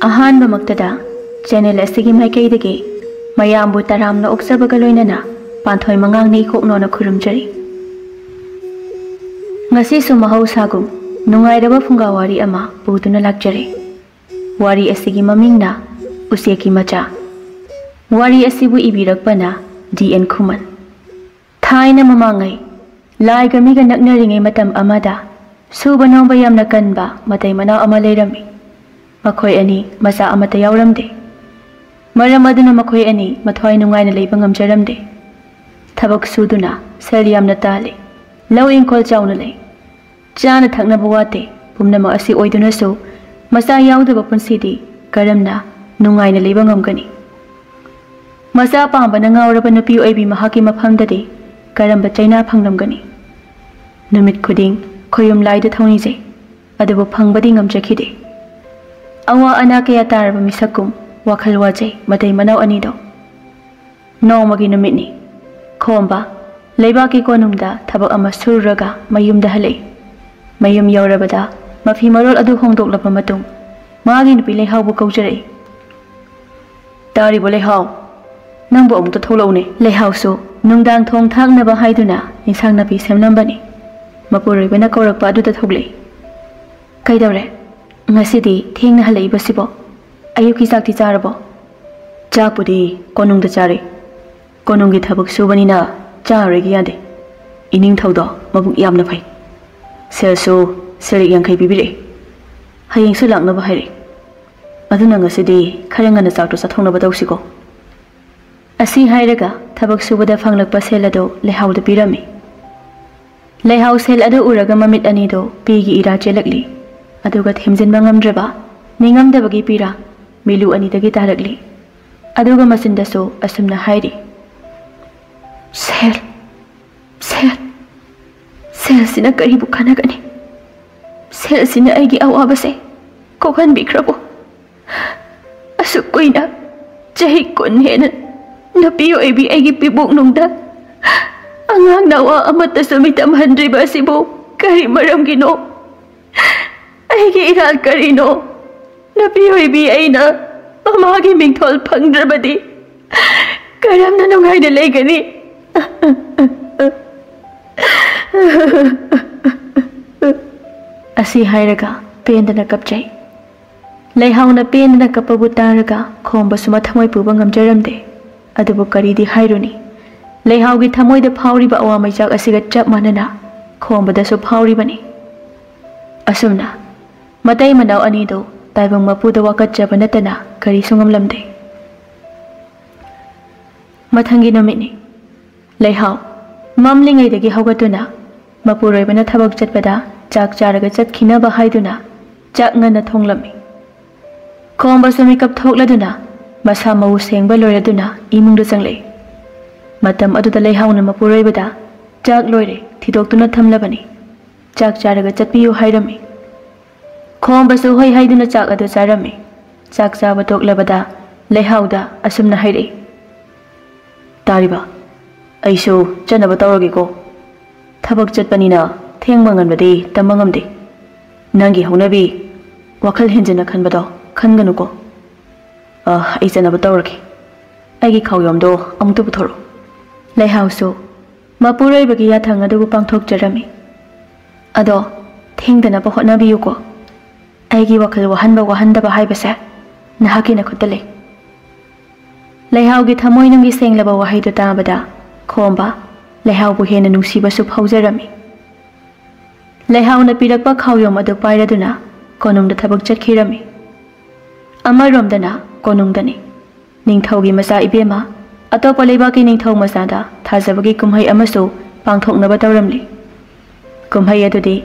अहानबा मक्तदा चैनल असिगी माइकैदगी मयामबु तरामना ओक्सबगा लोइनना पांथोय मंगांग nei koknona khurumjari ngasi su mahausagu nungairaba funga wari ama puduna lakjare wari asigi mamingna Ucheki Macha wari asibu ibirakpana DN Khuman thaina mamangai laiga miga naknaringai matam amada suba nongba yamna kanba matai mana ama leirami makhoi ani masa amata yauramde maram aduna makhoi ani mathoi nungaina leiba ngamjaramde thabak suduna sel yamna tale law inkol chauna lei chana thakna buwate pumnama asi oiduna so masa yaudaba punsidi karamna nungaina leiba ngamgani masa pamba na ngauraba nupi oibi mahaki mafamdade karamba chaina phanglamgani numit khuding khoyum laida thoni je adubu phangbadi ngamjakhide awa ana kaya taraba misakum wakhal wajai matai manau ani do nomagi numitni khomba leiba ki konumda thabak ama surraga mayumda halei mayum yaurabada mafi marol adu hongdoklapa matung magi nupi leihaubu kaujare tari bole hau nangbo amta tholone leihau so nungdang thong thaknaba haiduna insang napi semnambani mapuroi bena kaurakpa aduda thogle kaidawre ngasidi thengna halei basibo ayuki sakti charabo chapudi konungda chare konungi thabak subanina charegi yade ining thaudo mabuk yamna phai selso seri yang kai bibire hayeng su lakna ba haire aduna ngasidi kharengana chakto sathongna ba dawsiko asi hairaga thabak subada phanglakpa selado lehauda pirami lehau sel adu uraga mamit ani do pigi ira chelakli aduga themjin bangamdraba ningamdabagi pira milu ani dagi tarakli aduga masinda so asumna hairi sel sina karibu khanagani sel sina aigi awabase kokhan bikrabo asukkuina jahi kun hena napi oibi aigi pibuk nungda angang nawa amata sumitam handriba sibo kari maram gino aigi iral karino napi oibi aina mamagi mingthol phangdrabadi karamna nungaina leigani asi hairaga pendana kapjai leihauna pendana kapabu taraga khomba suma thamoi puba ngamjaramde adubu karidi hairuni leihaugi thamoi da phauriba awamai jak asiga chap manana khomba da so phauri bani asumna matai manau ani do taibang mapu da wakat jaba natana kari sungam lamde mathangi nomini leihau mamlingai dagi haugatuna mapuroi bana thabak chatpada chak charaga chatkina ba haiduna chak ngana thonglami khomba sumi kap thokladuna masa mau sengba loiraduna imungda changle matam aduda leihauna mapuroi bada chak loire thidoktuna thamlabani chak charaga chatpiyu hairami khomba su hoi haiduna chak adu charami chak chaba toklabada leihauda asumna haire tariba aisu chanaba tawragiko thabak chatpanina thengma nganbadi tamangamde nangi haunabi wakhal henjana khanbado khanganuko ai chanaba tawraki aigi khawyomdo amtu puthoro leihausu mapuroi bagi yathang adu pangthok jarami ado thengdana ba hotnabiyuko aigi wakhal wahanba ba haibase nahakina khutale leihaugi thamoi nungi senglaba wahaidu tabada khomba leihaubu hena nungsiba su phaujarami leihauna pirakpa khawyom adu pairaduna konungda thabak chakhirami amaromdana konungdani ningthaugi masa ibema atopa leibaki ningthau masada thajabagi kumhai amasu pangthoknaba tawramli kumhai adudi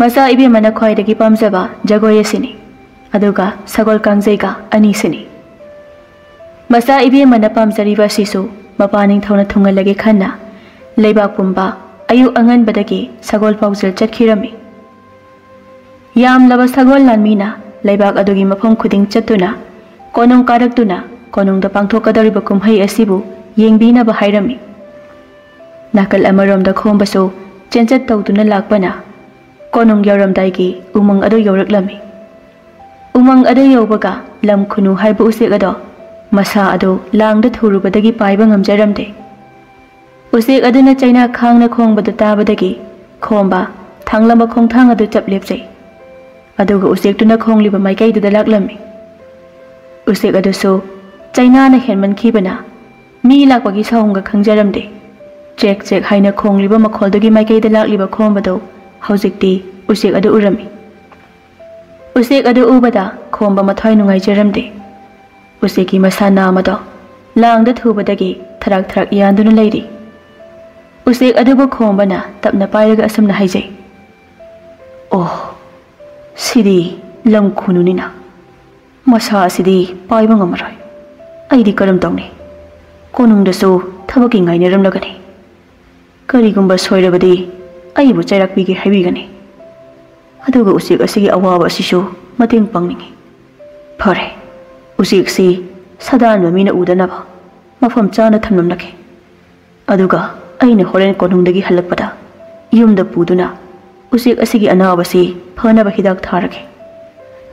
masa ibema na khwaidagi pamjaba jagoi asini aduga sagol kangjaiga ani sini masa ibema na pamjariba sisu mapaning thona thungalage khanna leibak pumba ayu angan badagi sagol paujal chakhirami yam laba sagol lanmina leibak adugi mafam khuding chatuna konung karaktuna konungda pangthokadariba kumhai asibu yengbina ba hairami nakal amarom da khombaso chenchat tawduna lakpana konung yaram daigi umang adu yoraklami umang adu yobaga lam khunu haiba usek ado masa ado langda thurubadagi paiba ngamjaramde usek aduna chaina khangna khongbadu tabadagi khomba thanglamba khongthang adu chap lepjai aduga usek tuna khongliba maikai duda laklami usek adu so chaina na henman khibana mi lakbagi sahumga khangjaramde chek chek haina khongliba makholdagi maikai da lakliba khombado haujikti usek adu urami usek adu ubada khomba mathai nungai jaramde useki masa namado langda thubadagi tharak tharak yanduna leiri usek adu bo khombana tapna pairaga asumna haijai oh sidi lam khununina masa sidi paiba ngamarai aidi karam tawni konungdasu thabaki ngainaram lagani karigumba soirabadi aibu chairakpigi haibigani aduga usik asigi awaba asisu mateng pangningi phare usik si sadan mamina udanaba mafam chana thamnamlake aduga aina horen konungdagi halakpada yumda puduna usik asigi anabasi phanaba hidak tharake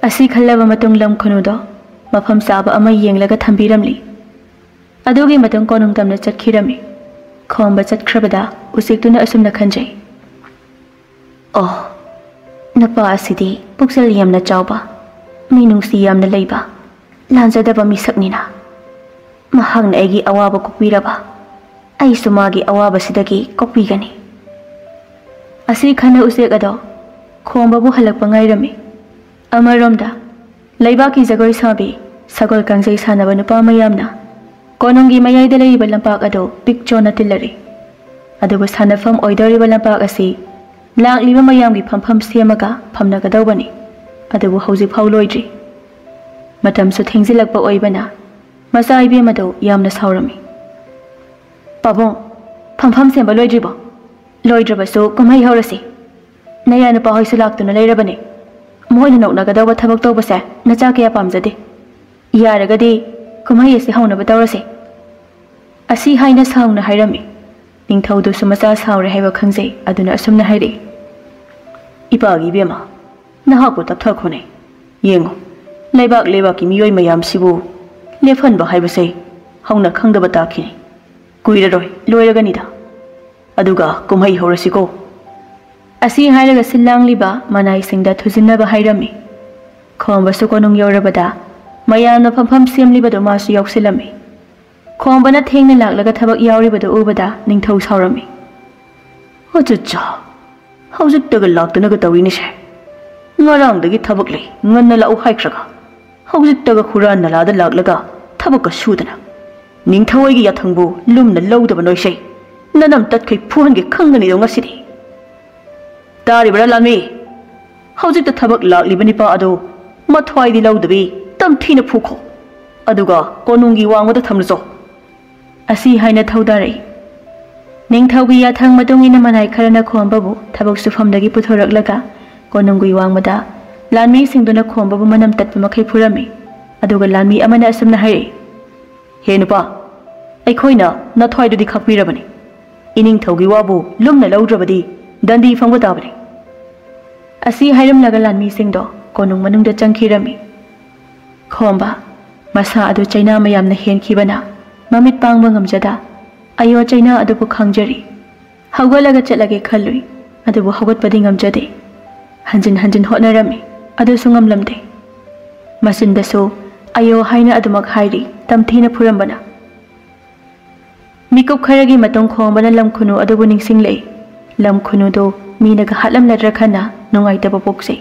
asi khallaba matung lam khunudo mafam saba ama yenglaga thambiramli adugi matung konung tamna chatkirami khomba chatkrabada usik tuna asumna khanjai oh napa asidi puksal yamna chawba minungsi yamna leiba lanjadaba misaknina mahangna egi awaba kupiraba ai sumagi awaba sidagi kopigani asi khana usek ado khomba bu halakpa ngairami amaromda leibaki jagoi sabi sagol kangjai sanaba nupa mayamna konongi mayai da leiba lampak ado pikchona tillari adugo sanafam oidoriba lampak asi lakliba mayamgi phampham semaga phamnagadawbani adugo hauji phau loidri matamsu thengzilakpa oibana masa ibe mado yamna saurami pabong phampham semba loidribo loidrabasu kumhai haurasi nayana pa hoisu laktuna leirabani moina noknagadawa thabak tawbase nacha kya pamjade yaragadi kumhai ase haunaba tawrase asi haina saungna hairami ningthaudu sumacha saure haiba khangjai aduna asumna hairi ipagi bema nahapu tapthakhone yengo leibak lebaki miyoi mayam sibu lefhanba haibase hauna khangdaba takhini kuiraroi loiraganida aduga kumhai horasiko asi hairaga silangliba manai singda thujinaba hairami khomba sukonung yorabada mayamna phampham semlibado masu yausilami khombana thengna laklaga thabak yauribado ubada ningthau saurami achacha haujik taga laktuna ga tawini se ngarang dagi thabak le nganna lau haikraga haujik taga khura nalada laklaga thabak ka sudana ningthawai gi yathangbu lumna lawdaba noisei nanam tatkai phuhan gi khangani do ngasidi taribara lami haujik ta thabak laklibani pa ado mathwai di lawdabi tamthina phukho aduga konungi wangwada thamlujo asi haina thaudare ningthaugi yathang matungina manai kharana khombabu thabak sufamdagi puthoraklaga konungui wangmada lanmi singduna khombabu manam tatpa makhai phurami aduga lanmi amana asumna haire he nupa aikhoina nathwaidudi khapirabani ining thaugi wabu lumna lawdrabadi dandi fangba tabani asi hairam laga lanmi singdo konung manungda changkhirami khomba masa adu chaina mayamna henkhibana mamit pangba ngamjada ayo chaina adubu khangjari hawgalaga chatlage khallui adubu hawgatpadi ngamjade hanjin hanjin hotnarami adu sungamlamde masindaso ayo haina adumak hairi tamthina phurambana mikup kharagi matong khombana lamkhunu adubu ningsinglei lamkhunu do minaga hatlamladra khana nungaitaba poksei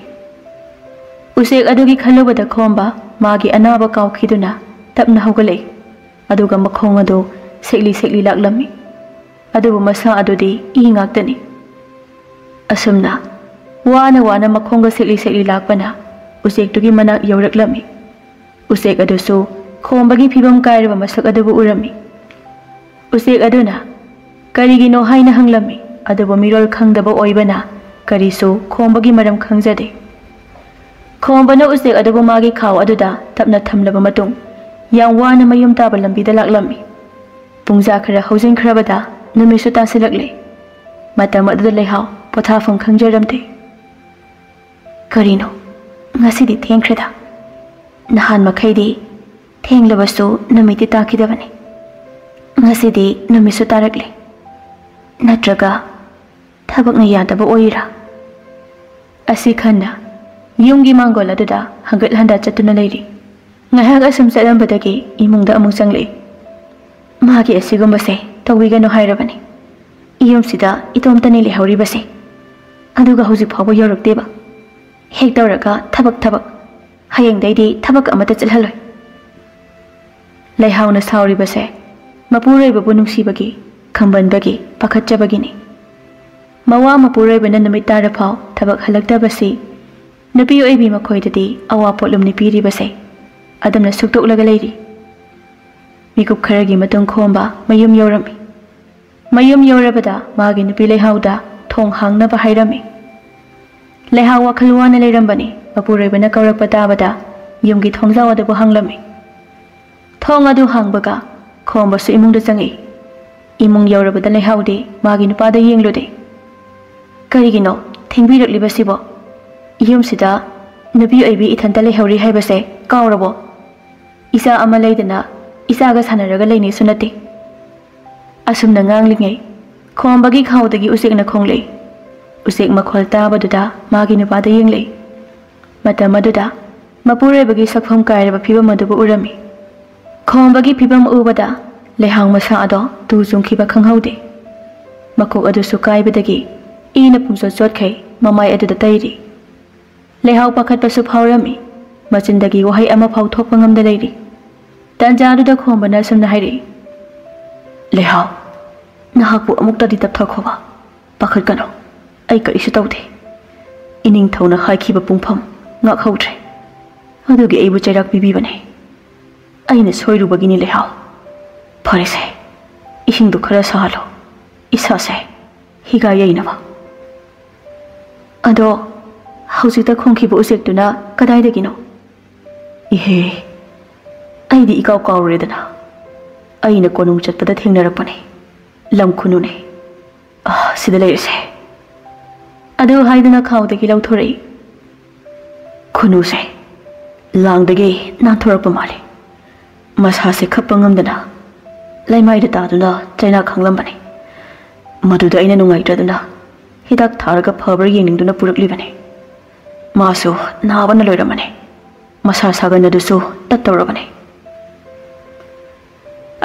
usek adugi khalubada khomba magi anaba kawkhiduna tapna hawgalei aduga makhong ado sekli sekli laklami adubu masa adudi I ngaktani asumna wana makhongga sekli sekli lakpana usek tugi mana yawraklami usek adusu khombagi phibam kairaba masak adubu urami usek aduna karigino haina hanglami adubu mirol khangdaba oibana karisu khombagi maram khangjade khombana usek adubu magi khaw aduda tapna thamlaba matung yang wana mayum taba lambida laklami pungja khara haujin khrabada numisu tasilakle matam aduda lehaw pothafam khangjaramte karino ngasidi thengkhreda nahan makhaidi thenglabasu namiti takidabani ngasidi namisu tarakli natraga thabakna yadaba oira asi khanna yumgi mangol aduda hangat handa chatuna leiri ngahag asum sadambadagi imungda amung changli magi asigumase tawigano hairabani iyum sida itomtani lehoribase aduga hauji phawba yorakteba hek tawraga thabak hayeng daidi thabak amata chalhaloi laihawna sauribase mapuraibabu nungsibagi khambanbagi pakhatchabagini mawa mapuraibana namit taraphaw thabak halaktabasi napi oibi makhoidadi awa potlumni piribase adamna suktoklaga leiri mikup kharagi matang khomba mayum yorami mayum yorabada magi nupi leihawda thong hangnaba hairami leihaw wakhalwana leirambani mapuraibana kaurakpa tabada yumgi thongjaw adabu hanglami thong adu hangbaga khombasu imungda changi imung yorabada leihawdi magi nupada yenglude karigino thengbirakliba yumsida nabi oibi ithanta leihawri haibase kaurabo isa ama leidana isaga sanaraga leini sunati asumna nganglingai khombagi khawdagi usekna khonglei usek makhol tabaduda magi nupada yenglei matamaduda mapurebagi sakpham kairaba phibam adubu urami khombagi phibam ubada leihang masa ado tu jungkhiba khanghaude makok adu sukaibadagi ina pungso chotkhai mamai aduda tairi leihaw pakhatpasu phawrami macindagi wahai ama phau thokpa ngamda leiri tanjaduda khombana sumna hairi leihaw nahakpu amuktadi tapthakhoba pakhatkano ai karisu tawde ining thawna haikhiba pungpham ngakhautre adugi aibu chairak pibibane aina soirubagini leihaw pharese isingdu khara sahalo isase higa yainaba ado haujita khongkhiba usektuna kadaidagino ihe aidi ikaw kawredana aina konung chatpada thengnarakpane lamkhunune sida leirse adu haidana khawdagi lauthorei khunuse langdagi nathorakpa male masase khappa ngamdana laimaida taduna chaina khanglambane maduda aina nungaitraduna hidak tharaga phabra yeningduna puraklibane masu nabana loiramane masa saganadusu tattawrabane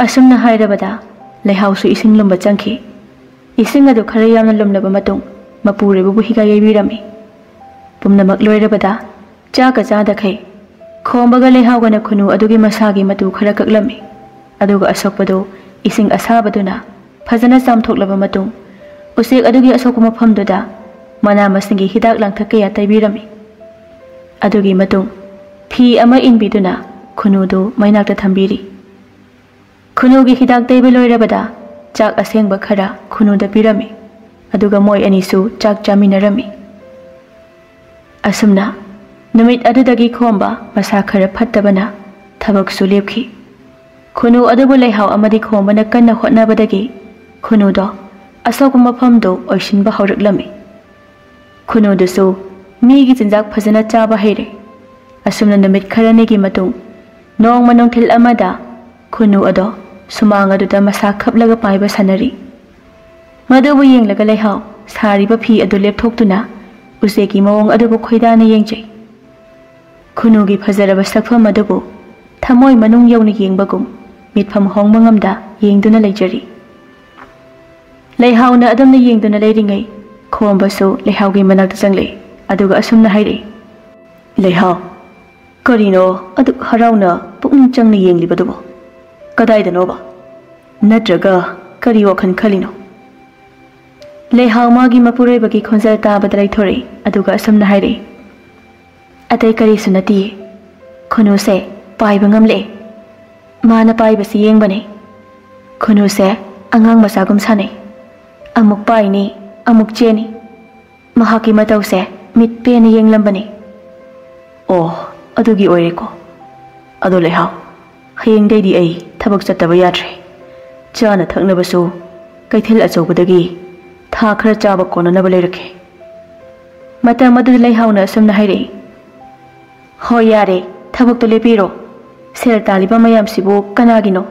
asumna hairabada leihawsu ising lumba changki ising adu khara yamna lumlaba matung mapurebu higa yaibirami pumnamak loirabada chaka chadakhai khombaga leihawgana khunu adugi masagi matu khara kaklami aduga asokpadu ising asabaduna phajana chamthoklaba matung usek adugi asokuma phamduda mana masingi hidak langthakaya taibirami adugi matung phi ama inbiduna khunudu mainakta thambiri khunugi hidak taibe loirabada chak asengba khara khunuda pirami aduga moi anisu chak chaminarami asumna numit adudagi khomba masa khara phattabana thabak su lepki khunu adubu leihaw amadi khombana kanna hotnabadagi khunudo asokuma maphamdo oishinba hawraklami khunudusu migi jinjak phajana chaba haire asumna numit kharanigi matung nong manong thil amada khunu ado sumang aduda masa khaplaga paiba sanari madubu yenglaga leihaw sariba phi adu lepthoktuna useki mawong adubu khoidana yengjai khunugi phajaraba sakpham adubu thamoi manung yawni yengbagum mitpham hongma ngamda yengduna leijari leihawna adamna yengduna leiringai khombasu leihawgi manakta changle aduga asumna haire leihaw karino adu harauna pukning changna yenglibadubo kadaidanoba natraga kari wakhan khalino leihaw magi mapureibagi khonjal tabada laithore aduga asumna haire atai kari sunati khunuse paiba ngamle mana paibasi yengbane khunuse angang masagum sane amuk paini amuk cheni mahaki matause mit peni yenglambane oh adugi oireko adu leihaw hayeng deidi ai thabak chattaba yatre chana thaknabasu kaithil achobadagi tha khara chaba konanaba leirakhe mata madu leihawna asumna haire ho yare ꯊꯕꯛꯇꯣ ꯂꯦꯞꯄꯤꯔꯣ ꯁꯦꯜ ꯇꯥꯜꯂꯤꯕ ꯃꯌꯥꯝꯁꯤꯕꯨ ꯀꯅꯥꯒꯤꯅꯣ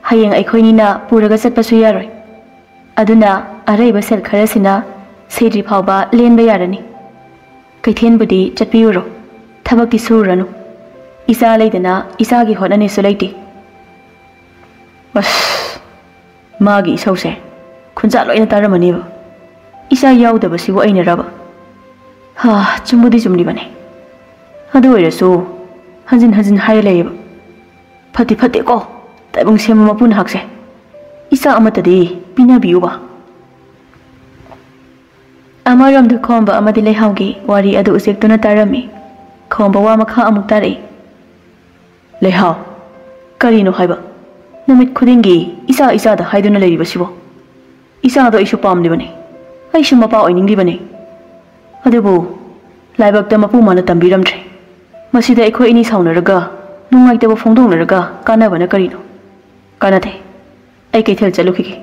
ꯍꯌꯦꯡ ꯑꯩꯈꯣꯏꯅꯤꯅ ꯄꯨꯔꯒ ꯆꯠꯄꯁꯨ ꯌꯥꯔꯣꯏ ꯑꯗꯨꯅ ꯑꯔꯩꯕ ꯁꯦꯜ ꯈꯔꯁꯤꯅ ꯁꯤꯗ꯭ꯔꯤ ꯐꯥꯎꯕ ꯂꯦꯟꯕ ꯌꯥꯔꯅꯤ ꯀꯩꯊꯦꯜꯕꯨꯗꯤ ꯆꯠꯄꯤꯌꯨꯔꯣ ꯊꯕꯛꯇꯤ ꯁꯨꯔꯨꯔꯅꯨ ꯏꯆꯥ ꯂꯩꯗꯅ ꯏꯆꯥꯒꯤ ꯍꯣꯠꯅꯅꯤꯁꯨ ꯂꯩꯇꯦ ꯑꯁ ꯃꯥꯒꯤ ꯏꯁꯧꯁꯦ ꯈꯨꯟꯖꯥ ꯂꯣꯏꯅ ꯇꯥꯔꯝꯃꯅꯦꯕ ꯏꯆꯥ ꯌꯥꯎꯗꯕꯁꯤꯕꯨ ꯑꯩꯅꯔꯕ ꯆꯨꯝꯕꯨꯗꯤ ꯆꯨꯝꯂꯤꯕꯅꯦ ꯑꯗꯨ ꯑꯣꯏꯔꯁꯨ ꯍꯟꯖꯤꯟ ꯍꯟꯖꯤꯟ ꯍꯥꯏꯔ ꯂꯩꯌꯦꯕ ꯐꯠꯇꯤ ꯐꯠꯇꯦꯀꯣ ꯇꯥꯏꯕꯪ ꯁꯦꯝꯕ ꯃꯄꯨꯅ ꯍꯛꯁꯦ ꯏꯆꯥ ꯑꯃꯠꯇꯗꯤ ꯄꯤꯅꯕꯤꯌꯨꯕ ꯑꯃꯔꯣꯝꯗ ꯈꯣꯝꯕ ꯑꯃꯗꯤ ꯂꯩꯍꯥꯎꯒꯤ ꯋꯥꯔꯤ ꯑꯗꯨ ꯎꯆꯦꯛꯇꯨꯅ ꯇꯥꯔꯝꯃꯤ ꯈꯣꯝꯕ ꯋꯥ ꯃꯈꯥ ꯑꯃꯨꯛ ꯇꯥꯔꯛꯏ ꯂꯩꯍꯥꯎ ꯀꯔꯤꯅꯣ ꯍꯥꯏꯕ ꯅꯨꯃꯤꯠ ꯈꯨꯗꯤꯡꯒꯤ ꯏꯆꯥꯗ ꯍꯥꯏꯗꯨꯅ ꯂꯩꯔꯤꯕꯁꯤꯕꯣ ꯏꯆꯥꯗꯣ ꯑꯩꯁꯨ ꯄꯥꯝꯂꯤꯕꯅꯤ ꯑꯩꯁꯨ ꯃꯄꯥ ꯑꯣꯏꯅꯤꯡꯂꯤꯕꯅꯤ ꯑꯗꯨꯕꯨ ꯂꯥꯏꯕꯛꯇ ꯃꯄꯨ ꯃꯥꯅ ꯇꯝꯕꯤꯔꯝꯗ꯭ꯔꯦ ꯃꯁꯤꯗ ꯑꯩꯈꯣꯏ ꯑꯅꯤ ꯁꯥꯎꯅꯔꯒ ꯅꯨꯡꯉꯥꯏꯇꯕ ꯐꯣꯡꯗꯣꯛꯅꯔꯒ ꯀꯥꯟꯅꯕꯅ ꯀꯔꯤꯅꯣ ꯀꯥꯟꯅꯗꯦ ꯑꯩ ꯀꯩꯊꯦꯜ ꯆꯠꯂꯨꯈꯤꯒꯦ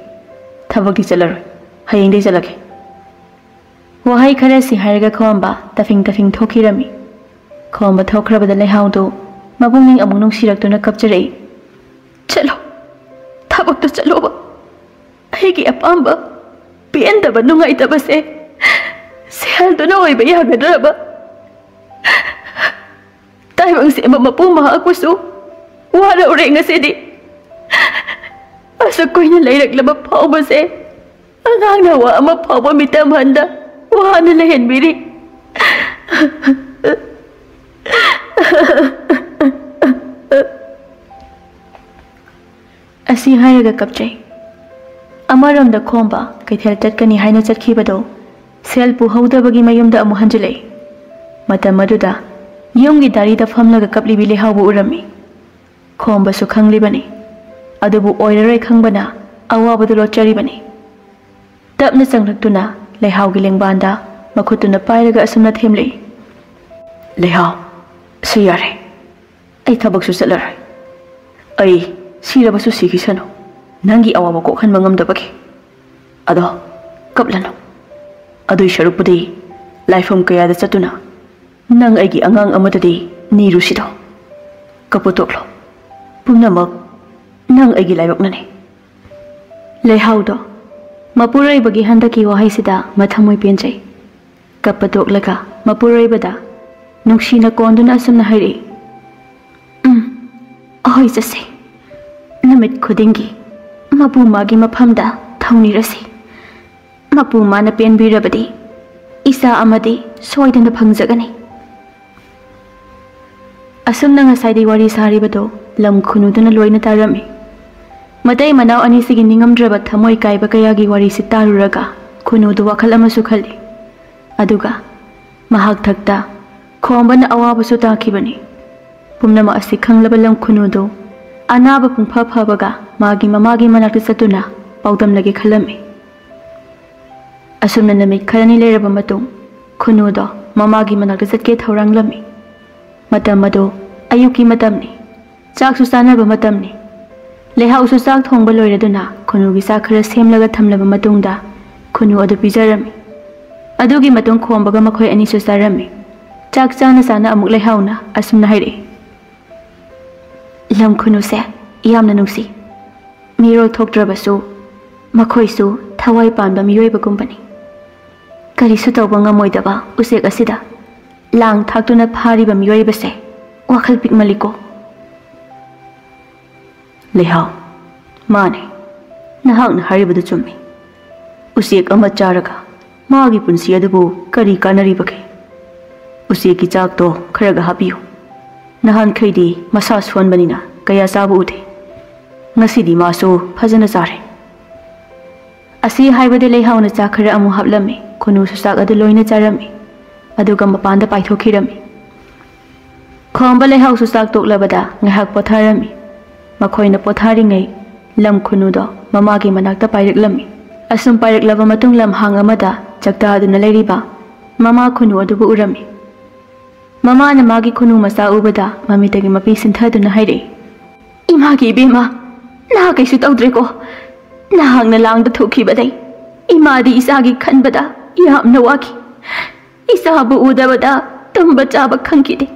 ꯊꯕꯛꯇꯤ ꯆꯠꯂꯔꯣꯏ ꯍꯌꯦꯡꯗꯩ ꯆꯠꯂꯒꯦ ꯋꯥꯍꯩ ꯈꯔꯁꯤ ꯍꯥꯏꯔꯒ ꯈꯣꯝꯕ ꯇꯐꯤꯡ ꯊꯣꯛꯈꯤꯔꯝꯃꯤ ꯈꯣꯝꯕ ꯊꯣꯛꯈ꯭ꯔꯕꯗ ꯂꯩꯍꯥꯎꯗꯨ ꯃꯕꯨꯡꯅꯤꯡ ꯑꯃꯨꯛ ꯅꯨꯡꯁꯤꯔꯛꯇꯨꯅ ꯀꯞꯆꯔꯛꯏ ꯆꯠꯂꯣ ꯊꯕꯛꯇꯣ ꯆꯠꯂꯣꯕ ꯑꯩꯒꯤ ꯑꯄꯥꯝꯕ ꯄꯦꯟꯗꯕ ꯅꯨꯡꯉꯥꯏꯇꯕꯁꯦ ꯁꯦꯜꯗꯨꯅ ꯑꯣꯏꯕ ꯌꯥꯒꯗ꯭ꯔꯕ ꯇꯥꯏꯕꯪ ꯁꯦꯝꯕ ꯃꯄꯨ ꯃꯍꯥꯛꯄꯨꯁꯨ ꯋꯥꯔꯧꯔꯦ ꯉꯁꯤꯗꯤ ꯑꯁꯨꯛ ꯀꯨꯏꯅ ꯂꯩꯔꯛꯂꯕ ꯐꯥꯎꯕꯁꯦ ꯑꯉꯥꯡꯅ ꯋꯥ ꯑꯃ ꯐꯥꯎꯕ ꯃꯤꯇꯝꯍꯟꯗ ꯋꯥꯅ ꯂꯩꯍꯟꯕꯤꯔꯤ ꯑꯁꯤ ꯍꯥꯏꯔꯒ ꯀꯞꯆꯩ ꯑꯃꯔꯣꯝꯗ ꯈꯣꯝꯕ ꯀꯩꯊꯦꯜ ꯆꯠꯀꯅꯤ ꯍꯥꯏꯅ ꯆꯠꯈꯤꯕꯗꯣ ꯁꯦꯜ ꯄꯨꯍꯧꯗꯕꯒꯤ ꯃꯌꯨꯝꯗ ꯑꯃꯨꯛ ꯍꯟꯖꯤꯜꯂꯛꯏ ꯃꯇꯝ ꯑꯗꯨꯗ ꯌꯨꯝꯒꯤ ꯗꯥꯔꯤꯗ ꯐꯝꯂꯒ ꯀꯞꯂꯤꯕꯤ ꯂꯩꯍꯥꯎꯕꯨ ꯎꯔꯝꯃꯤ ꯈꯣꯝꯕꯁꯨ ꯈꯪꯂꯤꯕꯅꯤ ꯑꯗꯨꯕꯨ ꯑꯣꯏꯔꯔꯣꯏ ꯈꯪꯕꯅ ꯑꯋꯥꯕꯗꯨ ꯂꯣꯠꯆꯔꯤꯕꯅꯤ ꯇꯞꯅ ꯆꯪꯂꯛꯇꯨꯅ ꯂꯩꯍꯥꯎꯒꯤ ꯂꯦꯡꯕꯥꯟꯗ ꯃꯈꯨꯠꯇꯨꯅ ꯄꯥꯏꯔꯒ ꯑꯁꯨꯝꯅ ꯊꯦꯝꯂꯛꯏ ꯂꯩꯍꯥꯎ ꯁꯤ ꯌꯥꯔꯦ ꯑꯩ ꯊꯕꯛꯁꯨ ꯆꯠꯂꯔꯣꯏ ꯑꯩ ꯁꯤꯔꯕꯁꯨ ꯁꯤꯈꯤꯁꯅꯨ ꯅꯪꯒꯤ ꯑꯋꯥꯕ ꯀꯣꯛꯍꯟꯕ ꯉꯝꯗꯕꯒꯤ ꯑꯗꯣ ꯀꯞꯂꯅꯨ ꯑꯗꯨꯏ ꯁꯔꯨꯛꯄꯨꯗꯤ ꯂꯥꯏꯐꯝ ꯀꯌꯥꯗ ꯆꯠꯇꯨꯅ ꯅꯪ ꯑꯩꯒꯤ ꯑꯉꯥꯡ ꯑꯃꯗꯗꯤ ꯅꯤꯔꯨꯁꯤꯗꯣ ꯀꯞꯄꯨ ꯇꯣꯛꯂꯣ ꯄꯨꯝꯅꯃꯛ ꯅꯪ ꯑꯩꯒꯤ ꯂꯥꯏꯕꯛꯅꯅꯤ ꯂꯩꯍꯥꯎꯗꯣ ꯃꯄꯨꯔꯣꯏꯕꯒꯤ ꯍꯟꯗꯛꯀꯤ ꯋꯥꯍꯩꯁꯤꯗ ꯃꯊꯃꯣꯏ ꯄꯦꯟꯖꯩ ꯀꯞꯄ ꯇꯣꯛꯂꯒ ꯃꯄꯨꯔꯣꯏꯕꯗ ꯅꯨꯡꯁꯤꯅ ꯀꯣꯟꯗꯨꯅ ꯑꯁꯨꯝꯅ ꯍꯥꯏꯔꯛꯏ ꯑꯍꯣꯏ ꯆꯠꯁꯤ ꯅꯨꯃꯤꯠ ꯈꯨꯗꯤꯡꯒꯤ ꯃꯄꯨ ꯃꯥꯒꯤ ꯃꯐꯝꯗ ꯊꯧꯅꯤꯔꯁꯤ ꯃꯄꯨ ꯃꯥꯅ ꯄꯦꯟꯕꯤꯔꯕꯗꯤ ꯏꯆꯥ ꯑꯃꯗꯤ ꯁꯣꯏꯗꯅ ꯐꯪꯖꯒꯅꯤ ꯑꯁꯨꯝꯅ ꯉꯁꯥꯏꯗꯤ ꯋꯥꯔꯤ ꯁꯥꯔꯤꯕꯗꯣ ꯂꯝ ꯈꯨꯅꯨꯗꯨꯅ ꯂꯣꯏꯅ ꯇꯥꯔꯝꯃꯤ ꯃꯇꯩ ꯃꯅꯥꯎ ꯑꯅꯤꯁꯤꯒꯤ ꯅꯤꯡꯉꯝꯗ꯭ꯔꯕ ꯊꯃꯣꯏ ꯀꯥꯏꯕ ꯀꯌꯥꯒꯤ ꯋꯥꯔꯤꯁꯤ ꯇꯥꯔꯨꯔꯒ ꯈꯨꯅꯨꯗꯨ ꯋꯥꯈꯜ ꯑꯃꯁꯨ ꯈꯜꯂꯤ ꯑꯗꯨꯒ ꯃꯍꯥꯛ ꯊꯛꯇ ꯈꯣꯝꯕꯅ ꯑꯋꯥꯕꯁꯨ ꯇꯥꯈꯤꯕꯅꯤ ꯄꯨꯝꯅꯃꯛ ꯑꯁꯤ ꯈꯪꯂꯕ ꯂꯝ ꯈꯨꯅꯨꯗꯨ ꯑꯅꯥꯕ ꯄꯨꯡꯐ ꯐꯕꯒ ꯃꯥꯒꯤ ꯃꯃꯥꯒꯤ ꯃꯅꯥꯛꯇ ꯆꯠꯇꯨꯅ ꯄꯥꯎꯗꯝꯂꯒꯦ ꯈꯜꯂꯝꯃꯤ ꯑꯁꯨꯝꯅ ꯅꯨꯃꯤꯠ ꯈꯔꯅꯤ ꯂꯩꯔꯕ ꯃꯇꯨꯡ ꯈꯨꯅꯨꯗꯣ ꯃꯃꯥꯒꯤ ꯃꯅꯥꯛꯇ ꯆꯠꯀꯦ ꯊꯧꯔꯥꯡꯂꯝꯃꯤ ꯃꯇꯝ ꯑꯗꯨ ꯑꯌꯨꯛꯀꯤ ꯃꯇꯝꯅꯤ ꯆꯥꯛꯁꯨ ꯆꯥꯅꯕ ꯃꯇꯝꯅꯤ ꯂꯩꯍꯥꯎꯁꯨ ꯆꯥꯛ ꯊꯣꯡꯕ ꯂꯣꯏꯔꯗꯨꯅ ꯈꯨꯅꯨꯒꯤ ꯆꯥꯛ ꯈꯔ ꯁꯦꯝꯂꯒ ꯊꯝꯂꯕ ꯃꯇꯨꯡꯗ ꯈꯨꯅꯨ ꯑꯗꯨ ꯄꯤꯖꯔꯝꯃꯤ ꯑꯗꯨꯒꯤ ꯃꯇꯨꯡ ꯈꯣꯝꯕꯒ ꯃꯈꯣꯏ ꯑꯅꯤꯁꯨ ꯆꯥꯔꯝꯃꯤ ꯆꯥꯛ ꯆꯥꯅ ꯑꯃꯨꯛ ꯂꯩꯍꯥꯎꯅ ꯑꯁꯨꯝꯅ ꯍꯥꯏꯔꯛꯏ ꯂꯝ ꯈꯨꯅꯨꯁꯦ ꯌꯥꯝꯅ ꯅꯨꯡꯁꯤ ꯃꯤꯔꯣꯜ ꯊꯣꯛꯇ꯭ꯔꯕꯁꯨ ꯃꯈꯣꯏꯁꯨ ꯊꯋꯥꯏ ꯄꯥꯟꯕ ꯃꯤꯑꯣꯏꯕꯒꯨꯝꯕꯅꯤ ꯀꯔꯤꯁꯨ ꯇꯧꯕ ꯉꯝꯃꯣꯏꯗꯕ ꯎꯆꯦꯛ ꯑꯁꯤꯗ ꯂꯥꯡ ꯊꯥꯛꯇꯨꯅ ꯐꯥꯔꯤꯕ ꯃꯤꯑꯣꯏꯕꯁꯦ ꯋꯥꯈꯜ ꯄꯤꯛꯃꯜꯂꯤꯀꯣ ꯂꯩꯍꯥꯎ ꯃꯥꯅꯦ ꯅꯍꯥꯛꯅ ꯍꯥꯏꯔꯤꯕꯗꯨ ꯆꯨꯝꯃꯤ ꯎꯆꯦꯛ ꯑꯃ ꯆꯥꯔꯒ ꯃꯥꯒꯤ ꯄꯨꯟꯁꯤ ꯑꯗꯨꯕꯨ ꯀꯔꯤ ꯀꯥꯟꯅꯔꯤꯕꯒꯦ ꯎꯆꯦꯛꯀꯤ ꯆꯥꯛꯇꯣ ꯈꯔꯒ ꯍꯥꯞꯄꯤꯌꯨ ꯅꯍꯥꯟꯈꯩꯗꯤ ꯃꯁꯥ ꯁꯣꯟꯕꯅꯤꯅ ꯀꯌꯥ ꯆꯥꯕ ꯎꯗꯦ ꯉꯁꯤꯗꯤ ꯃꯥꯁꯨ ꯐꯖꯅ ꯆꯥꯔꯦ ꯑꯁꯤ ꯍꯥꯏꯕꯗꯤ ꯂꯩꯍꯥꯎꯅ ꯆꯥꯛ ꯈꯔ ꯑꯃꯨꯛ ꯍꯥꯞꯂꯝꯃꯤ ꯈꯨꯅꯨꯁꯨ ꯆꯥꯛ ꯑꯗꯨ ꯂꯣꯏꯅ ꯆꯥꯔꯝꯃꯤ ꯑꯗꯨꯒ ꯃꯄꯥꯟꯗ ꯄꯥꯏꯊꯣꯛꯈꯤꯔꯝꯃꯤ ꯈꯣꯝꯕ ꯂꯩꯍꯥꯎꯁꯨ ꯆꯥꯛ ꯇꯣꯛꯂꯕꯗ ꯉꯥꯏꯍꯥꯛ ꯄꯣꯊꯥꯔꯝꯃꯤ ꯃꯈꯣꯏꯅ ꯄꯣꯊꯥꯔꯤꯉꯩ ꯂꯝ ꯈꯨꯅꯨꯗꯣ ꯃꯃꯥꯒꯤ ꯃꯅꯥꯛꯇ ꯄꯥꯏꯔꯛꯂꯝꯃꯤ ꯑꯁꯨꯝ ꯄꯥꯏꯔꯛꯂꯕ ꯃꯇꯨꯡ ꯂꯝꯍꯥꯡ ꯑꯃꯗ ꯆꯥꯛꯇꯥꯗꯨꯅ ꯂꯩꯔꯤꯕ ꯃꯃꯥ ꯈꯨꯅꯨ ꯑꯗꯨꯕꯨ ꯎꯔꯝꯃꯤ ꯃꯃꯥꯅ ꯃꯥꯒꯤ ꯈꯨꯅꯨ ꯃꯆꯥ ꯎꯕꯗ ꯃꯃꯤꯠꯇꯒꯤ ꯃꯄꯤ ꯁꯤꯟꯊꯗꯨꯅ ꯍꯥꯏꯔꯛꯏ ꯏꯃꯥꯒꯤ ꯏꯕꯦꯝꯃ ꯅꯍꯥꯛ ꯀꯩꯁꯨ ꯇꯧꯗ꯭ꯔꯦꯀꯣ ꯅꯍꯥꯛꯅ ꯂꯥꯡꯗ ꯊꯣꯛꯈꯤꯕꯗꯩ ꯏꯃꯥꯗꯤ ꯏꯆꯥꯒꯤ ꯈꯟꯕꯗ ꯌꯥꯝꯅ ꯋꯥꯈꯤ ꯏꯆꯥꯕꯨ ꯎꯗꯕꯗ ꯇꯨꯝꯕ ꯆꯥꯕ ꯈꯪꯈꯤꯗꯦ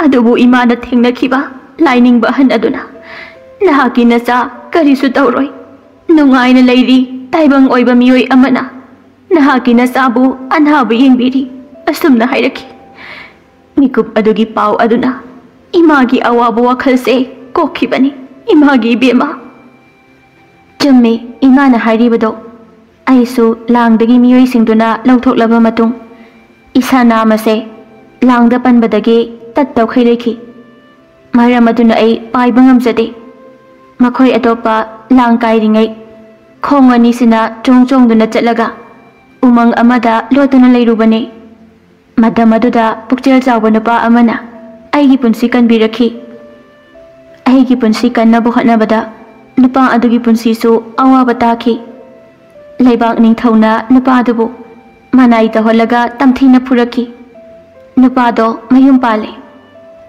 ꯑꯗꯨꯕꯨ ꯏꯃꯥꯅ ꯊꯦꯡꯅꯈꯤꯕ ꯂꯥꯏꯅꯤꯡꯕ ꯑꯍꯟ ꯑꯗꯨꯅ ꯅꯍꯥꯛꯀꯤ ꯅꯆꯥ ꯀꯔꯤꯁꯨ ꯇꯧꯔꯣꯏ, ꯅꯨꯡꯉꯥꯏꯅ ꯂꯩꯔꯤ ꯇꯥꯏꯕꯪ ꯑꯣꯏꯕ ꯃꯤꯑꯣꯏ ꯑꯃꯅ ꯅꯍꯥꯛꯀꯤ ꯅꯆꯥꯕꯨ ꯑꯅꯥꯕ ꯌꯦꯡꯕꯤꯔꯤ ꯑꯁꯨꯝꯅ ꯍꯥꯏꯔꯛꯈꯤ꯫ ꯃꯤꯀꯨꯞ ꯑꯗꯨꯒꯤ ꯄꯥꯎ ꯑꯗꯨꯅ ꯏꯃꯥꯒꯤ ꯑꯋꯥꯕ ꯋꯥꯈꯜꯁꯦ ꯀꯣꯛꯈꯤꯕꯅꯤ꯫ ꯏꯃꯥꯒꯤ ꯏꯕꯦꯝꯃ, ꯆꯨꯝꯃꯤ ꯏꯃꯥꯅ ꯍꯥꯏꯔꯤꯕꯗꯣ꯫ ꯑꯩꯁꯨ ꯂꯥꯡꯗꯒꯤ ꯃꯤꯑꯣꯏꯁꯤꯡꯗꯨꯅ ꯂꯧꯊꯣꯛꯂꯕ ꯃꯇꯨꯡ ꯏꯁꯥ ꯅꯥꯝꯃꯁꯦ ꯂꯥꯡꯗ ꯄꯟꯕꯗꯒꯤ ꯇꯠꯇꯧꯈꯩ ꯂꯩꯈꯤ꯫ ꯃꯔꯝ ꯑꯗꯨꯅ ꯑꯩ ꯄꯥꯏꯕ ꯉꯝꯖꯗꯦ꯫ ꯃꯈꯣꯏ ꯑꯇꯣꯞꯄ ꯂꯥꯡ ꯀꯥꯏꯔꯤꯉꯩ ꯈꯣꯡ ꯑꯅꯤꯁꯤꯅ ꯆꯣꯡ ꯆꯣꯡꯗꯨꯅ ꯆꯠꯂꯒ ꯎꯃꯪ ꯑꯃꯗ ꯂꯣꯠꯇꯨꯅ ꯂꯩꯔꯨꯕꯅꯤ꯫ ꯃꯇꯝ ꯑꯗꯨꯗ ꯄꯨꯛꯆꯦꯜ ꯆꯥꯎꯕ ꯅꯨꯄꯥ ꯑꯃꯅ ꯑꯩꯒꯤ ꯄꯨꯟꯁꯤ ꯀꯟꯕꯤꯔꯛꯈꯤ꯫ ꯑꯩꯒꯤ ꯄꯨꯟꯁꯤ ꯀꯟꯅꯕ ꯍꯣꯠꯅꯕꯗ ꯅꯨꯄꯥ ꯑꯗꯨꯒꯤ ꯄꯨꯟꯁꯤꯁꯨ ꯑꯋꯥꯕ ꯇꯥꯈꯤ꯫ ꯂꯩꯕꯥꯛ ꯅꯤꯡꯊꯧꯅ ꯅꯨꯄꯥ ꯑꯗꯨꯕꯨ ꯃꯅꯥꯏ ꯇꯧꯍꯜꯂꯒ ꯇꯝꯊꯤꯅ ꯐꯨꯔꯛꯈꯤ꯫ ꯅꯨꯄꯥꯗꯣ ꯃꯌꯨꯝ ꯄꯥꯜꯂꯦ,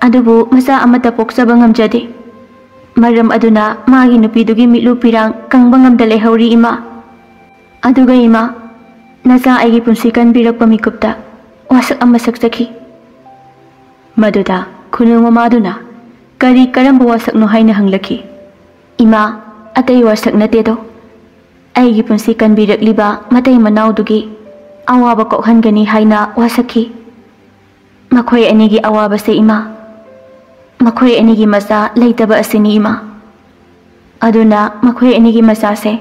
ꯑꯗꯨꯕꯨ ꯃꯆꯥ ꯑꯃꯠꯇ ꯄꯣꯛꯆꯕ ꯉꯝꯖꯗꯦ꯫ ꯃꯔꯝ ꯑꯗꯨꯅ ꯃꯥꯒꯤ ꯅꯨꯄꯤꯗꯨꯒꯤ ꯃꯤꯠꯂꯨ ꯄꯤꯔꯥꯡ ꯀꯪꯕ ꯉꯝꯗ ꯂꯩꯍꯧꯔꯤ ꯏꯃꯥ꯫ ꯑꯗꯨꯒ ꯏꯃꯥ, ꯅꯆꯥ ꯑꯩꯒꯤ ꯄꯨꯟꯁꯤ ꯀꯟꯕꯤꯔꯛꯄ ꯃꯤꯀꯨꯞꯇ ꯋꯥꯁꯛ ꯑꯃ ꯁꯛꯆꯈꯤ꯫ ꯃꯗꯨꯗ ꯈꯨꯅꯨ ꯃꯃꯥꯗꯨꯅ ꯀꯔꯤ ꯀꯔꯝꯕ ꯋꯥꯁꯛꯅꯣ ꯍꯥꯏꯅ ꯍꯪꯂꯛꯈꯤ꯫ ꯏꯃꯥ, ꯑꯇꯩ ꯋꯥꯁꯛ ꯅꯠꯇꯦꯗꯣ, ꯑꯩꯒꯤ ꯄꯨꯟꯁꯤ ꯀꯟꯕꯤꯔꯛꯂꯤꯕ ꯃꯇꯩ ꯃꯅꯥꯎꯗꯨꯒꯤ ꯑꯋꯥꯕ ꯀꯣꯛꯍꯟꯒꯅꯤ ꯍꯥꯏꯅ ꯋꯥꯁꯛꯈꯤ꯫ ꯃꯈꯣꯏ ꯑꯅꯤꯒꯤ ꯑꯋꯥꯕꯁꯦ ꯏꯃꯥ, ꯃꯈꯣꯏ ꯑꯅꯤꯒꯤ ꯃꯆꯥ ꯂꯩꯇꯕ ꯑꯁꯤꯅꯤ ꯏꯃꯥ꯫ ꯑꯗꯨꯅ ꯃꯈꯣꯏ ꯑꯅꯤꯒꯤ ꯃꯆꯥꯁꯦ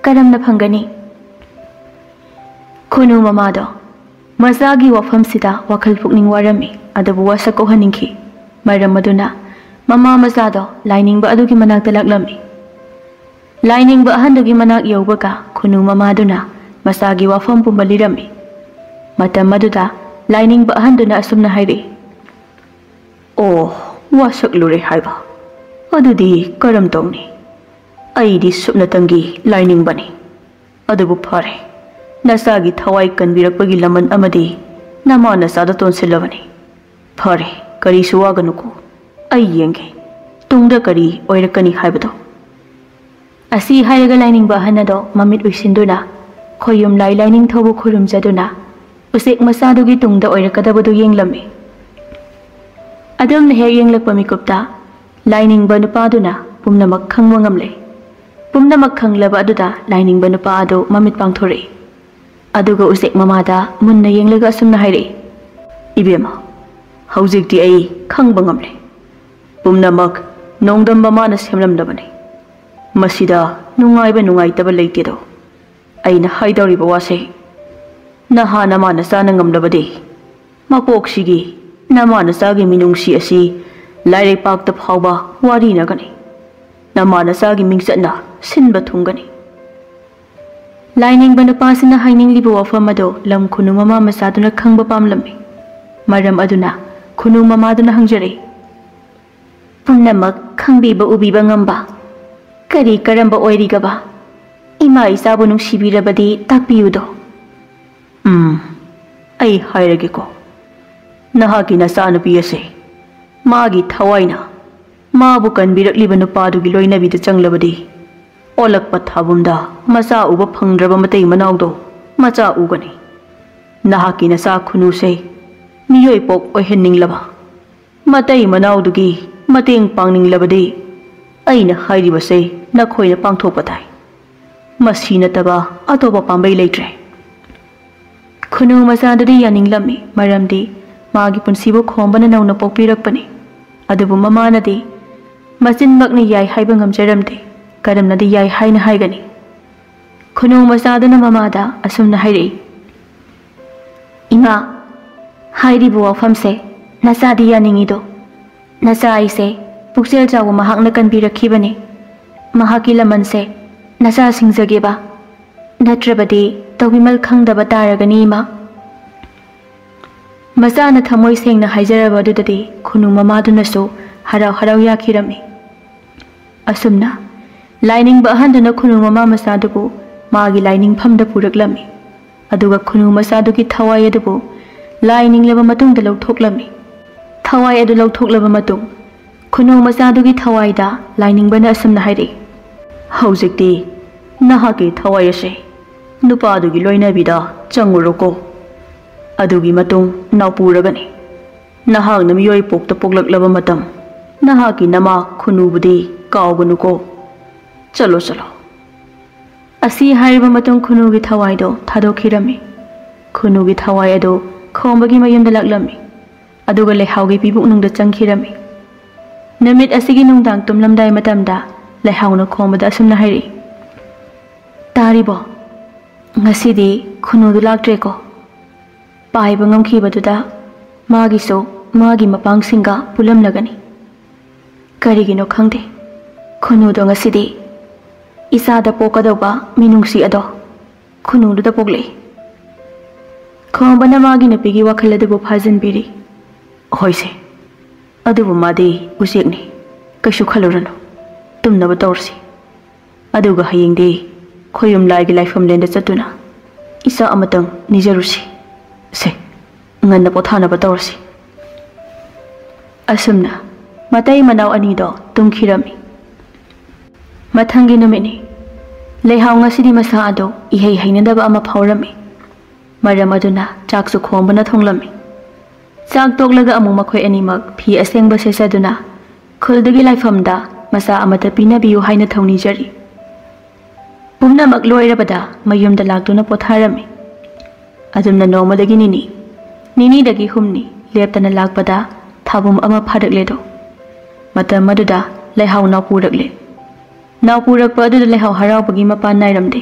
ꯀꯔꯝꯅ ꯐꯪꯒꯅꯤ? ꯈꯨꯅꯨ ꯃꯃꯥꯗꯣ ꯃꯆꯥꯒꯤ ꯋꯥꯐꯝꯁꯤꯗ ꯋꯥꯈꯜ ꯄꯨꯛꯅꯤꯡ ꯋꯥꯔꯝꯃꯤ, ꯑꯗꯨꯕꯨ ꯋꯥꯁꯛ ꯀꯣꯛꯍꯟꯅꯤꯡꯈꯤ꯫ ꯃꯔꯝ ꯑꯗꯨꯅ ꯃꯃꯥ ꯃꯆꯥꯗꯣ ꯂꯥꯏꯅꯤꯡꯕ ꯑꯗꯨꯒꯤ ꯃꯅꯥꯛꯇ ꯂꯥꯛꯂꯝꯃꯤ꯫ ꯂꯥꯏꯅꯤꯡꯕ ꯑꯍꯟꯗꯨꯒꯤ ꯃꯅꯥꯛ ꯌꯧꯕꯒ ꯈꯨꯅꯨ ꯃꯃꯥꯗꯨꯅ ꯃꯆꯥꯒꯤ ꯋꯥꯐꯝ ꯄꯨꯝꯕ ꯂꯤꯔꯝꯃꯤ꯫ ꯃꯇꯝ ꯑꯗꯨꯗ ꯂꯥꯏꯅꯤꯡꯕ ꯑꯍꯟꯗꯨꯅ ꯑꯁꯨꯝꯅ ꯍꯥꯏꯔꯛꯏ꯫ ꯑꯣ, ꯋꯥꯁꯛꯂꯨꯔꯦ ꯍꯥꯏꯕ? ꯑꯗꯨꯗꯤ ꯀꯔꯝ ꯇꯧꯅꯤ? ꯑꯩꯗꯤ ꯁꯨꯞꯅꯇꯪꯒꯤ ꯂꯥꯏꯅꯤꯡꯕꯅꯤ꯫ ꯑꯗꯨꯕꯨ ꯐꯔꯦ, ꯅꯆꯥꯒꯤ ꯊꯋꯥꯏ ꯀꯟꯕꯤꯔꯛꯄꯒꯤ ꯂꯃꯟ ꯑꯃꯗꯤ ꯅꯃꯥ ꯅꯆꯥꯗ ꯇꯣꯟꯁꯤꯜꯂꯕꯅꯤ꯫ ꯐꯔꯦ, ꯀꯔꯤꯁꯨ ꯋꯥꯒꯅꯨꯀꯣ, ꯑꯩ ꯌꯦꯡꯒꯦ ꯇꯨꯡꯗ ꯀꯔꯤ ꯑꯣꯏꯔꯛꯀꯅꯤ ꯍꯥꯏꯕꯗꯣ꯫ ꯑꯁꯤ ꯍꯥꯏꯔꯒ ꯂꯥꯏꯅꯤꯡꯕ ꯑꯍꯟ ꯑꯗꯣ ꯃꯃꯤꯠ ꯎꯏꯁꯤꯟꯗꯨꯅ ꯈꯣꯌꯨꯝ ꯂꯥꯏ ꯂꯥꯏꯅꯤꯡꯊꯧꯕꯨ ꯈꯨꯔꯨꯝꯖꯗꯨꯅ ꯎꯆꯦꯛ ꯃꯆꯥꯗꯨꯒꯤ ꯇꯨꯡꯗ ꯑꯣꯏꯔꯛꯀꯗꯕꯗꯨ ꯌꯦꯡꯂꯝꯃꯤ꯫ ꯑꯗꯨꯝꯅ ꯍꯦꯛ ꯌꯦꯡꯂꯛꯄ ꯃꯤꯀꯨꯞꯇ ꯂꯥꯏꯅꯤꯡꯕ ꯅꯨꯄꯥꯗꯨꯅ ꯄꯨꯝꯅꯃꯛ ꯈꯪꯕ ꯉꯝꯂꯦ꯫ ꯄꯨꯝꯅꯃꯛ ꯈꯪꯂꯕ ꯑꯗꯨꯗ ꯂꯥꯏꯅꯤꯡꯕ ꯅꯨꯄꯥ ꯑꯗꯨ ꯃꯃꯤꯠ ꯄꯥꯡꯊꯣꯔꯛꯏ꯫ ꯑꯗꯨꯒ ꯎꯆꯦꯛ ꯃꯃꯥꯗ ꯃꯨꯟꯅ ꯌꯦꯡꯂꯒ ꯑꯁꯨꯝꯅ ꯍꯥꯏꯔꯛꯏ꯫ ꯏꯕꯦꯝꯃ, ꯍꯧꯖꯤꯛꯇꯤ ꯑꯩ ꯈꯪꯕ ꯉꯝꯂꯦ꯫ ꯄꯨꯝꯅꯃꯛ ꯅꯣꯡꯗꯝꯕ ꯃꯥꯅ ꯁꯦꯝꯂꯝꯂꯕꯅꯤ꯫ ꯃꯁꯤꯗ ꯅꯨꯡꯉꯥꯏꯕ ꯅꯨꯡꯉꯥꯏꯇꯕ ꯂꯩꯇꯦꯗꯣ꯫ ꯑꯩꯅ ꯍꯥꯏꯗꯧꯔꯤꯕ ꯋꯥꯁꯦ ꯅꯍꯥ ꯅꯃꯥ ꯅꯆꯥꯅ ꯉꯝꯂꯕꯗꯤ ꯃꯄꯣꯛꯁꯤꯒꯤ ꯅꯃꯥ ꯅꯆꯥꯒꯤ ꯃꯤꯅꯨꯡꯁꯤ ꯑꯁꯤ ꯂꯥꯏꯔꯩꯄꯥꯛꯇ ꯐꯥꯎꯕ ꯋꯥꯔꯤꯅꯒꯅꯤ꯫ ꯅꯃꯥ ꯅꯆꯥꯒꯤ ꯃꯤꯡꯆꯠꯅ ꯁꯤꯟꯕ ꯊꯨꯡꯒꯅꯤ꯫ ꯂꯥꯏꯅꯤꯡꯕ ꯅꯨꯄꯥꯁꯤꯅ ꯍꯥꯏꯅꯤꯡꯂꯤꯕ ꯋꯥꯐꯝ ꯑꯗꯨ ꯂꯝ ꯈꯨꯅꯨ ꯃꯃꯥ ꯃꯆꯥꯗꯨꯅ ꯈꯪꯕ ꯄꯥꯝꯂꯝꯃꯤ꯫ ꯃꯔꯝ ꯑꯗꯨꯅ ꯈꯨꯅꯨ ꯃꯃꯥꯗꯨꯅ ꯍꯪꯖꯔꯛꯏ꯫ ꯄꯨꯝꯅꯃꯛ ꯈꯪꯕꯤꯕ ꯎꯕꯤꯕ ꯉꯝꯕ ꯀꯔꯤ ꯀꯔꯝꯕ ꯑꯣꯏꯔꯤꯒꯕ ꯏꯃꯥ ꯏꯆꯥꯕꯨ ꯅꯨꯡꯁꯤꯕꯤꯔꯕꯗꯤ ꯇꯥꯛꯄꯤꯌꯨꯗꯣ꯫ ꯑꯩ ꯍꯥꯏꯔꯒꯦꯀꯣ꯫ ꯅꯍꯥꯛꯀꯤ ꯅꯆꯥꯅꯨꯄꯤ ꯑꯁꯦ ꯃꯥꯒꯤ ꯊꯋꯥꯏꯅ ꯃꯥꯕꯨ ꯀꯟꯕꯤꯔꯛꯂꯤꯕ ꯅꯨꯄꯥꯗꯨꯒꯤ ꯂꯣꯏꯅꯕꯤꯗ ꯆꯪꯂꯕꯗꯤ ꯑꯣꯜꯂꯛꯄ ꯊꯥꯕꯨꯝꯗ ꯃꯆꯥ ꯎꯕ ꯐꯪꯗ꯭ꯔꯕ ꯃꯇꯩ ꯃꯅꯥꯎꯗꯣ ꯃꯆꯥ ꯎꯒꯅꯤ꯫ ꯅꯍꯥꯛꯀꯤ ꯅꯆꯥ ꯈꯨꯅꯨꯁꯦ ꯃꯤꯑꯣꯏ ꯄꯣꯛ ꯑꯣꯏꯍꯟꯅꯤꯡꯂꯕ ꯃꯇꯩ ꯃꯅꯥꯎꯗꯨꯒꯤ ꯃꯇꯦꯡ ꯄꯥꯡꯅꯤꯡꯂꯕꯗꯤ ꯑꯩꯅ ꯍꯥꯏꯔꯤꯕꯁꯦ ꯅꯈꯣꯏꯅ ꯄꯥꯡꯊꯣꯛꯄ ꯇꯥꯏ꯫ ꯃꯁꯤ ꯅꯠꯇꯕ ꯑꯇꯣꯞꯄ ꯄꯥꯝꯕꯩ ꯂꯩꯇ꯭ꯔꯦ꯫ ꯈꯨꯅꯨ ꯃꯆꯥꯗꯨꯗꯤ ꯌꯥꯅꯤꯡꯂꯝꯃꯤ, ꯃꯔꯝꯗꯤ ꯃꯥꯒꯤ ꯄꯨꯟꯁꯤꯕꯨ ꯈꯣꯝꯕꯅ ꯅꯧꯅ ꯄꯣꯛꯄꯤꯔꯛꯄꯅꯤ꯫ ꯑꯗꯨꯕꯨ ꯃꯃꯥꯅꯗꯤ ꯃꯆꯤꯟꯃꯛꯅ ꯌꯥꯏ ꯍꯥꯏꯕ ꯉꯝꯖꯔꯝꯗꯦ꯫ ꯀꯔꯝꯅꯗꯤ ꯌꯥꯏ ꯍꯥꯏꯅ ꯍꯥꯏꯒꯅꯤ? ꯈꯨꯅꯨ ꯃꯆꯥꯗꯨꯅ ꯃꯃꯥꯗ ꯑꯁꯨꯝꯅ ꯍꯥꯏꯔꯛꯏ꯫ ꯏꯃꯥ, ꯍꯥꯏꯔꯤꯕ ꯋꯥꯐꯝꯁꯦ ꯅꯆꯥꯗꯤ ꯌꯥꯅꯤꯡꯉꯤꯗꯣ꯫ ꯅꯆꯥ ꯑꯩꯁꯦ ꯄꯨꯛꯆꯦꯜ ꯆꯥꯎꯕ ꯃꯍꯥꯛꯅ ꯀꯟꯕꯤꯔꯛꯈꯤꯕꯅꯤ꯫ ꯃꯍꯥꯛꯀꯤ ꯂꯃꯟꯁꯦ ꯅꯆꯥ ꯁꯤꯡꯖꯒꯦꯕ, ꯅꯠꯇ꯭ꯔꯕꯗꯤ ꯇꯧꯕꯤꯃꯜ ꯈꯪꯗꯕ ꯇꯥꯔꯒꯅꯤ ꯏꯃꯥ꯫ ꯃꯆꯥꯅ ꯊꯃꯣꯏ ꯁꯦꯡꯅ ꯍꯥꯏꯖꯔꯕ ꯑꯗꯨꯗꯗꯤ ꯈꯨꯅꯨ ꯃꯃꯥꯗꯨꯅꯁꯨ ꯍꯔꯥꯎ ꯍꯔꯥꯎ ꯌꯥꯈꯤꯔꯝꯃꯤ꯫ ꯑꯁꯨꯝꯅ ꯂꯥꯏꯅꯤꯡꯕ ꯑꯍꯟꯗꯨꯅ ꯈꯨꯅꯨ ꯃꯃꯥ ꯃꯆꯥꯗꯨꯕꯨ ꯃꯥꯒꯤ ꯂꯥꯏꯅꯤꯡꯐꯝꯗ ꯄꯨꯔꯛꯂꯝꯃꯤ꯫ ꯑꯗꯨꯒ ꯈꯨꯅꯨ ꯃꯆꯥꯗꯨꯒꯤ ꯊꯋꯥꯏ ꯑꯗꯨꯕꯨ ꯂꯥꯏ ꯅꯤꯡꯂꯕ ꯃꯇꯨꯡꯗ ꯂꯧꯊꯣꯛꯂꯝꯃꯤ꯫ ꯊꯋꯥꯏ ꯑꯗꯨ ꯂꯧꯊꯣꯛꯂꯕ ꯃꯇꯨꯡ ꯈꯨꯅꯨ ꯃꯆꯥꯗꯨꯒꯤ ꯊꯋꯥꯏꯗ ꯂꯥꯏꯅꯤꯡꯕꯅ ꯑꯁꯨꯝꯅ ꯍꯥꯏꯔꯛꯏ꯫ ꯍꯧꯖꯤꯛꯇꯤ ꯅꯍꯥꯛꯀꯤ ꯊꯋꯥꯏ ꯑꯁꯦ ꯅꯨꯄꯥꯗꯨꯒꯤ ꯂꯣꯏꯅꯕꯤꯗ ꯆꯪꯉꯨꯔꯣꯀꯣ꯫ ꯑꯗꯨꯒꯤ ꯃꯇꯨꯡ ꯅꯥꯎꯄꯨꯔꯒꯅꯤ꯫ Nahak na miyoy pokta poklaklaba matam. Nahaki nama khunubudi kaugnuko. Chalo chalo. Asi hariba matung khunugi thawai do thadokirami. Khunugi thawai ado khombagi mayumda laklami. Aduga lehaugi pibuk nungda changkhirami. Namit asigi nungdang tumlamdai matamda lehauna khombada asumna hairi. Taribo. Ngasidi khunudu laktre ko. Paiba ngamkhibaduda magi so magi mapangsinga pulamlagani. Karigino khangde. Khunudu ngasidi isada pokadoba minungsi ado khunudu da pogle. Khombana magi napigi wakhaladubu phajinbiri. Hoise. Adubu madi usekni. Kashu khalurano. Tumnaba tawrsi. Aduga hayengdi khoyum laigi laifam lenda chatuna. Isa amatang nijarusi. Se. Nganna pothanaba tawrsi. Asumna matai manaw anido tumkhirami. Mathangi numini. Lehaw ngasidi masa ado ihai hainadaba ama phawrami. Maram aduna chaksu khombana thonglami. Chak toklaga amu makhoi animak phi asengba sesaduna khuldagi laifamda masa amata pinabiyu haina thongni jari. Pumna mak loirabada mayumda laktuna potharami. Adumna nomadagi nini dagi humni leptana lakpada thabum ama phadakledo. Matam maduda lehaw na purakle. Naw purakpa aduda lehaw harawbagi mapan nairamde.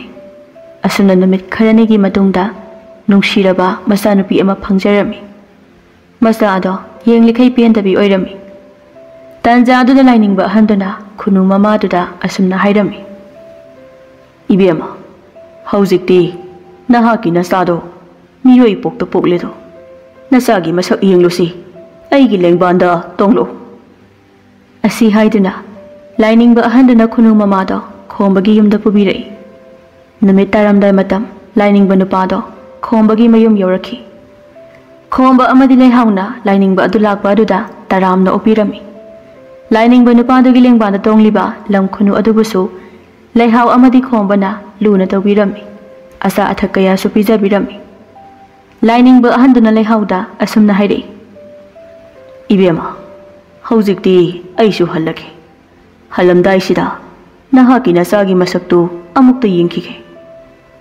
Asumna numit kharanigi matungda nungshiraba masanupi ama phangjarami. Masa ado yenglikhai pendabi oirami. Tanja aduda lainingba handuna khunu mama aduda asumna hairami. Ibema haujikti nahaki nasado miyoi pokta pokledo. Nasagi masak yenglusi aigi lengbanda tonglo. Asi haiduna lainingba handuna khunu mama do khombagi yumda pubirai. Numit taramdai matam lainingba nupado khombagi mayum yorakhi. Khomba amadi lehauna lainingba adu lakba aduda taramna opirami. Lainingba nupadugi lengbanda tongliba lam khunu adubusu lehaw amadi khombana luna tawbirami. Asa athak kaya su pijabirami. Lainingba ahanduna lehawda asumna hairi. Ibema haujikti aisu halake. Halamdai sida nahaki nasagi masaktu amukta yengkhige.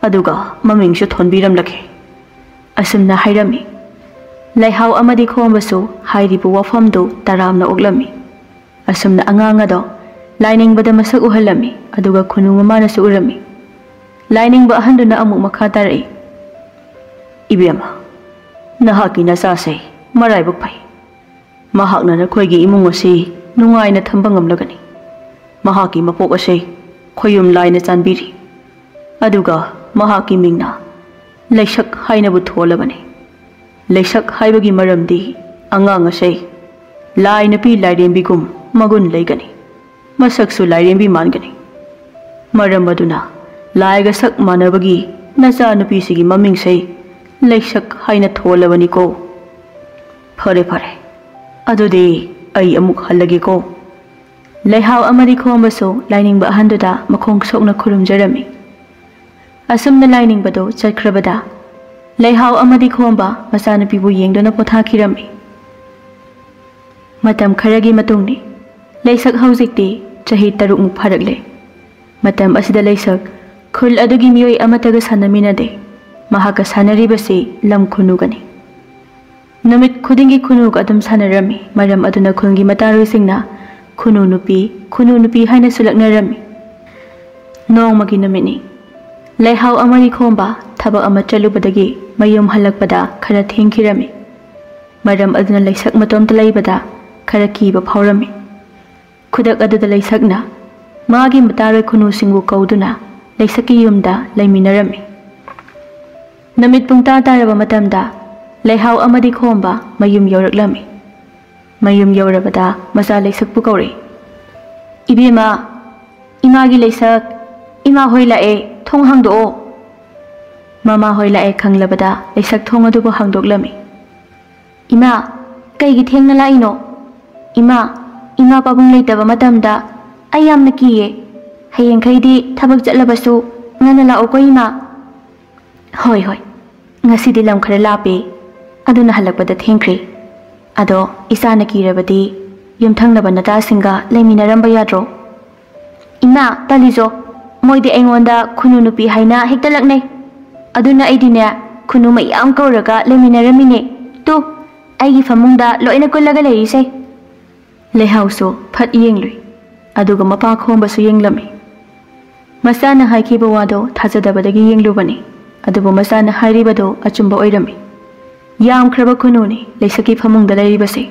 Aduga mamingsu thonbiramlake. Asumna hairami. Lehaw amadi khombasu hairibu wafamdu taramna oglami. Asumna angangado lainingba masak uhalami aduga khunu mamana su urami. Lainingba ahanduna amuk makha tarai. Ibema nahaki nasase maraibuk pai. Mahakna nakhoigi imung asi nungaina thamba ngamlagani. Mahaki mapok ase khoyum laina chanbiri. Aduga mahaki mingna leisak hainabu tholabani. Leisak haibagi maramdi angang ase laina pi lairembigum magun leigani. Masaksu lairembi mangani. Maram aduna laiga sak manabagi nacha nupi sigi maming sei leisak haina tholabani ko. Phare phare. Adudi ai amuk halagi ko. Lehaw amadi khombaso lainingba ahanduda makhong sokna khurumjarami. Asumna lainingba do chakhrabada lehaw amadi khomba masanapibu yengduna pothakhirami. Matam kharagi matungni leisak haujikti chahi 3 muk pharakle. Matam asida leisak khul adugi miyoi amataga sanaminade. Mahaka sanaribasi lam khunugani. Namit khudingi khunug adum sanarami. Maram aduna khungi matarusingna khunu nupi haina sulaknarami. Nongmagi namini lehaw amari khomba thabak ama chalubadagi mayum halakpada khara thengkhirami. Maram aduna leisak matomta leibada khara kiba phawrami. Khudak aduda leisakna magi mataroi khunu singbu kauduna leisaki yumda leiminarami. Namit pungta taraba matamda lehaw amadi khomba mayum yoraklami. Mayum yorabada masa leisak pu kaure. Ibema imagi leisak ima hoi lae thong hangdo. Mama hoi lae khanglabada leisak thong adubu hangdoklami. Ima kaigi thengna laino. Ima pabung leitaba matamda ayamna kiye. Hayengkhaidi thabak chatlabasu ngana lao ko ima. Hoi. Ngasidi lam khara lape aduna halakpada thengkhri. Ado isana kirabadi yumthangnaba natasinga leiminaramba yadro. Ima talizo moide aingonda khunu nupi haina hektalaknai. Aduna aidine khunu mayam kauraga leiminaramine. Tu aigi famungda loina kullaga leirise. Leihauso phat yenglui. Aduga mapa khombasu yenglami. Masana haikiba wado thajadabadagi yenglubani. Adubu masana hairibado achumba oirami. Yam kraba khununi leisaki famungda leiribase.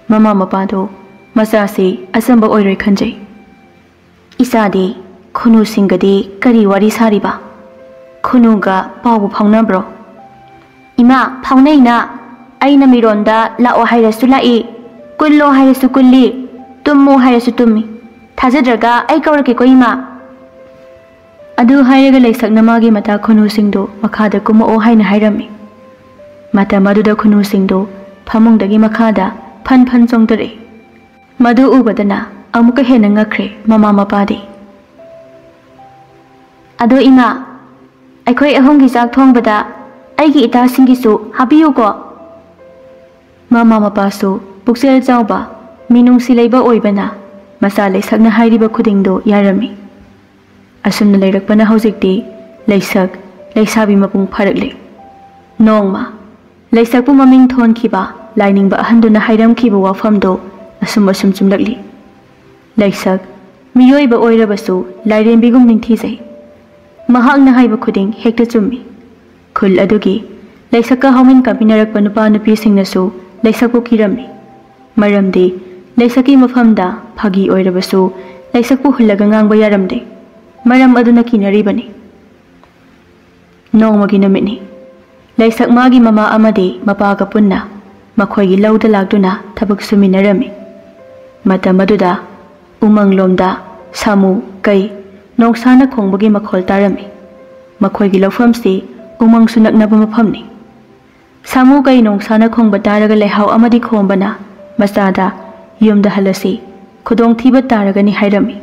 Mama mapado masasi asamba oiroi khanjai. Isadi khunu singadi kari wari sariba. Khunuga pawu phaunabro. Ima phaunaina aina mironda lao hairasu lai. Kullo hairasu kulli. Tummu hairasu tummi. Thajadraga ai kaurake ko ima. Adu hairaga leisak namagi mata khunu singdo makhada kuma o haina hairami. Mata maduda khunu singdo phamungdagi makhada phan phan chongdare. Madu ubadana amuka hena ngakre mama mapadi. Ado ima aikhoi ahongi jak thongbada aigi ita singisu habiyu ko. Mama mapasu puksel chawba minung silaiba oibana masa leisakna hairiba khudingdo yarami. Asumna leirakpana hojikti leisak leisabi mapung pharakle. Nongma leisakpu maming thonkhiba lainingba ahanduna hairamkhiba wafamdo asum chumlakli. Leisak miyoiba oirabasu lairembigum ningthijai. Mahakna haiba khuding hekta chummi. Khul adugi leisakka haumin kaminarakpa nupa nupi singnasu leisakpu kirami. Maramdi leisaki mafamda phagi oirabasu leisakpu hullaga ngangba yaramde. Maram aduna kinaribani. Nongmagi namitni. Leisak magi mama amadi mapaga punna makhoigi lauda lagduna thabak suminarami. Matam aduda umanglomda samu kai nongsana khongbagi makhol tarami. Makhoigi lawfamsi umang sunaknaba mafamni. Samu kai nongsana khongba taraga leihau amadi khombana masada yumda halasi khudong thiba taragani hairami.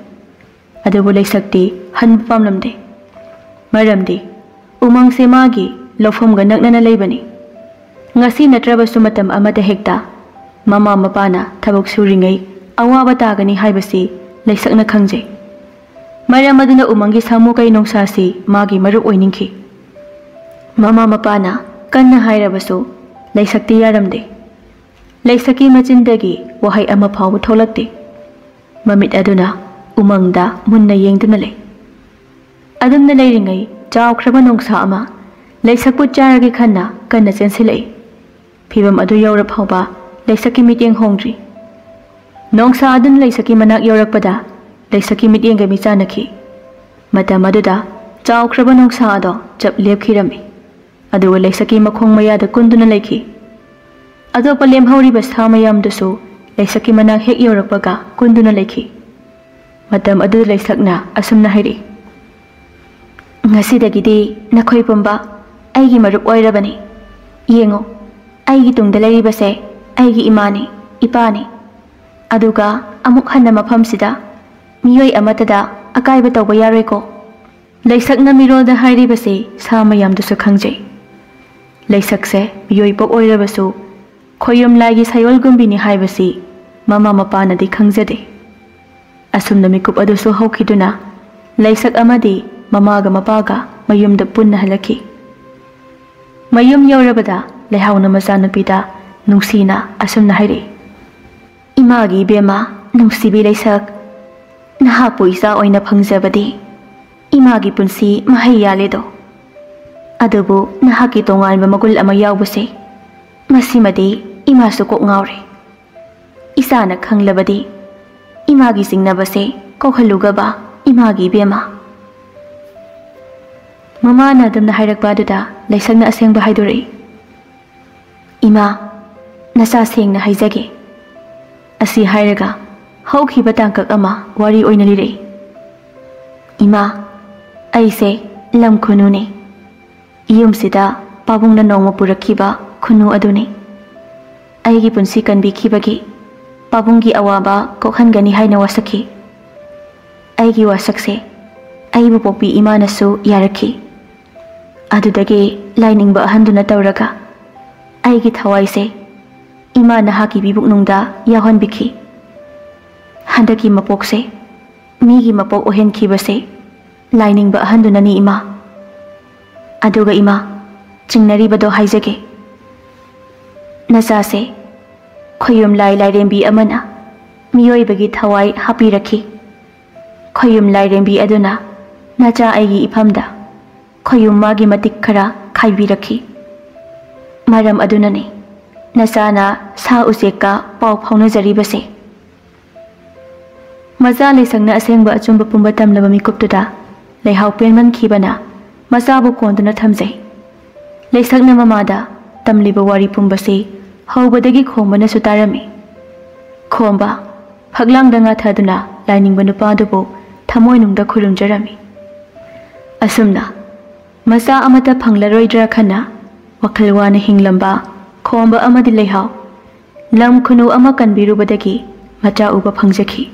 Adubu leisakti hanba pamlamde. Maramdi umang se magi lawfamga naknana leibani. Ngasi natrabasu matam amada hekta mama mapana thabak suringai awaba tagani haibasi leisakna khangjai. Maram aduna umangi samu kai nongsasi magi marup oiningki. Mama mapana kanna hairabasu leisakti yaramde. Leisaki machindagi wahai ama phawbu tholakti. Mamit aduna umangda munna yengduna lei. Adumna leiringai chawkhraba nongsa ama leisakpu charagi khanna kanna chensilai. Phibam adu yaura phawba leisaki mityeng hongdri. Nongsa adun leisaki manak yaurakpada leisaki mityengga michanakhi. Matam aduda chawkhraba nongsa ado chap lepkhirami. Aduga leisaki makhong mayada kunduna leikhi. Adopa lemhauriba sa mayamdusu leisaki manak hek yaurakpaga kunduna leikhi. Matam adu leisakna asumna hairi. Ngasidagidi nakhoi pumba aigi marup oirabani. Yengo aigi tungda leiribase aigi imani ipani. Aduga amuk hanna mafamsida miyoi amatada akaiba tawba yaroiko. Leisakna miroda hairibase sa mayamdusu khangjai. Leisakse miyoi pok oirabasu khoyum laigi sayol gumbini haibasi mama mapanadi khangjade. Asumna mikup adusu hawkhiduna leisak amadi mamaga mapaga mayumda punna halaki. Mayum yaurabada lehauna machanupida nungsina asumna hairi. Imagi bema nungsibi leisak nahapu isa oina phangjabadi imagi punsi mahai yaledo. Adubu nahaki tonganba magul ama yaubase masimadi imasu kok ngaure. Isana khanglabadi imagi singnabase kokhalugaba imagi bema. Mama na adumna hairakpaduda leisakna asengba haiduri. Ima nasa sengna haijage. Asi hairaga hawkhiba tangkak ama wari oina lirei. Ima aise lam khunu ne. Iyumsida pabungna nongma purakhiba khunu aduni. Aigi punsi kanbikhibagi pabungi awaba kokhangani haina wasakhi. Aigi wasakse aibu pokpi imanasu yarakhi. Adudagi lainingba handuna tawraga aigi thawaise ima nahaki bibuknungda yahonbiki. Handaki mapokse migi mapok ohen khibase laining ba ahandunani ima. Aduga ima chingnari bado haijage. Nasase khoyum lai lairembi amana miyoi bagi thawai happy rakhi. Khoyum lairembi aduna nacha aigi iphamda khoyum magi matik khara khaibi rakhi. Maram adunani nasana sa useka pau phaunajari base. Macha leisangna asengba achumba pumba tamlaba mikuptuda leihau penman khibana masabu konduna thamjai. Leisakna mamada tamliba wari pumbase haubadagi khombana sutarami. Khomba phaglang danga thaduna laining banupa dubo thamoi nungda khurumjarami. Asumna masa amata phanglaroidra khana wakhalwana hinglamba khomba amadi leihau lam khunu ama kanbirubadagi macha uba phangjaki.